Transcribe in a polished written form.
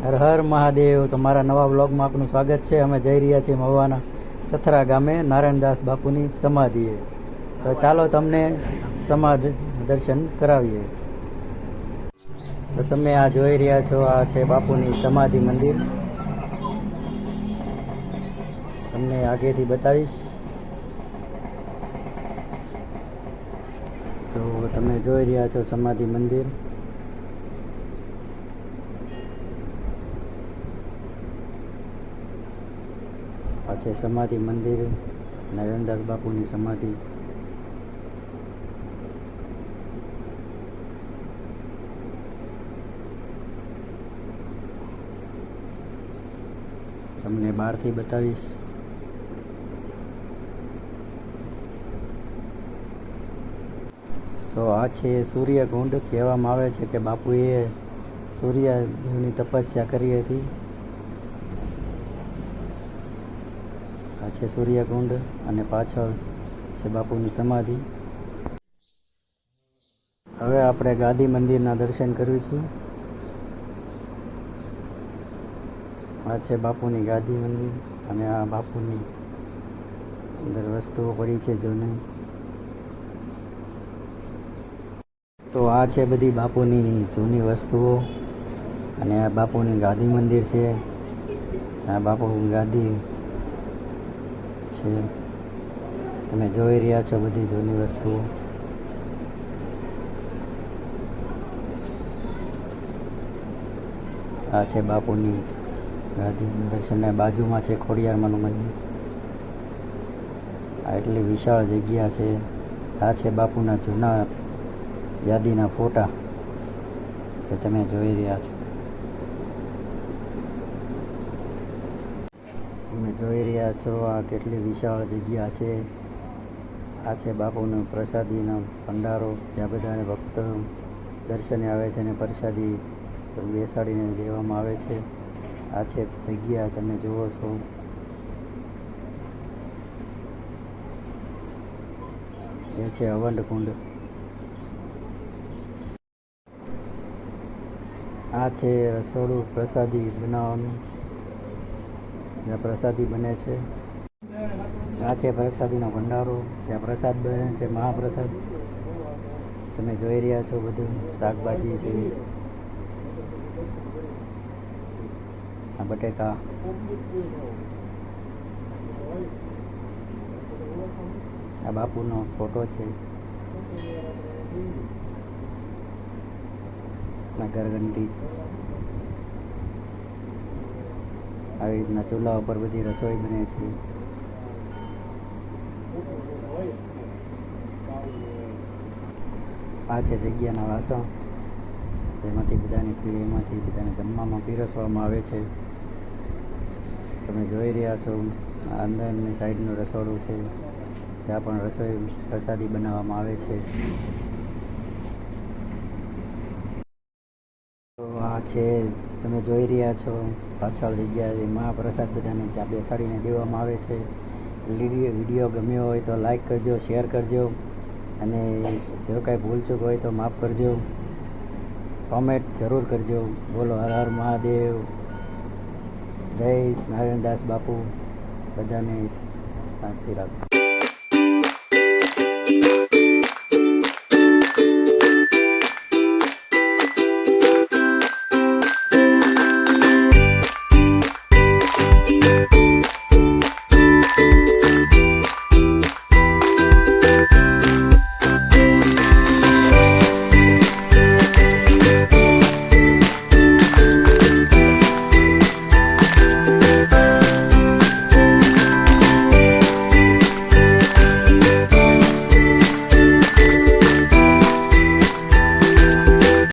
હર હર મહાદેવ. તમારા નવા બ્લોગમાં આપનું સ્વાગત છે. અમે જઈ રહ્યા છીએ મહુવાના સથરા ગામે નારાયણદાસ બાપુની સમાધિએ. તો ચાલો તમને સમાધિ દર્શન કરાવીએ. તો તમે આ જોઈ રહ્યા છો, આ છે બાપુની સમાધિ મંદિર. તમને આગેથી બતાવીશ. તો તમે જોઈ રહ્યા છો સમાધિ મંદિર. આ છે સમાધિ મંદિર, નારાયણદાસ બાપુની સમાધિ. તમને બહારથી બતાવીશ. તો આ છે સૂર્યકુંડ. કહેવામાં આવે છે કે બાપુએ સૂર્યદેવની તપસ્યા કરી હતી. આ છે સૂર્યકુંડ અને પાછળ છે બાપુની સમાધિ. હવે આપણે ગાદી મંદિરના દર્શન કરીશું. આ છે બાપુની ગાદી મંદિર અને આ બાપુની અંદર વસ્તુઓ પડી છે જૂની. તો આ છે બધી બાપુની જૂની વસ્તુઓ અને આ બાપુની ગાદી મંદિર છે. આ બાપુની ગાદી છે. તમે જોઈ રહ્યા છો બધી જૂની વસ્તુઓ. આ છે બાપુની ગાદી દર્શનના બાજુમાં છે ખોડિયારમાંનું મંદિર. આ એટલી વિશાળ જગ્યા છે. આ છે બાપુના જૂના યાદીના ફોટા કે તમે જોઈ રહ્યા છો. તમે જોઈ રહ્યા છો આ કેટલી વિશાળ જગ્યા છે. આ છે બાપુનો પ્રસાદીનો ભંડારો, જ્યાં બધાને ભક્તો દર્શને આવે છે અને પ્રસાદી બેસાડીને દેવામાં આવે છે. આ છે જગ્યા, તમે જુઓ છો. એ છે અવંડ કુંડ. આ છે રસોડું પ્રસાદી બનાવવાનું, જ્યાં પ્રસાદી બને છે. આ છે પ્રસાદીનો ભંડારો, ત્યાં પ્રસાદ બને છે, મહાપ્રસાદ. તમે જોઈ રહ્યા છો બધું શાકભાજી છે. આ બટેકા. આ બાપુનો ફોટો છે. ગરગંટી. આવી રીતના ચૂલા ઉપર બધી રસોઈ બને છે. આ છે જગ્યાના વાસણ, એમાંથી બધાને જમવામાં પીરસવામાં આવે છે. તમે જોઈ રહ્યા છો આ અંદરની સાઈડનું રસોડું છે, ત્યાં પણ રસોઈ પ્રસાદી બનાવવામાં આવે છે. તો આ છે તમે જોઈ રહ્યા છો પાછળ જગ્યાએ મહાપ્રસાદ બધાને ત્યાં બેસાડીને દેવામાં આવે છે. વિડીયો ગમ્યો હોય તો લાઈક કરજો, શેર કરજો અને જો કાંઈ ભૂલચૂક હોય તો માફ કરજો. કોમેન્ટ જરૂર કરજો. બોલો હર હર મહાદેવ. જય નારાયણદાસ બાપુ. બધાને શાંતિ રાખો.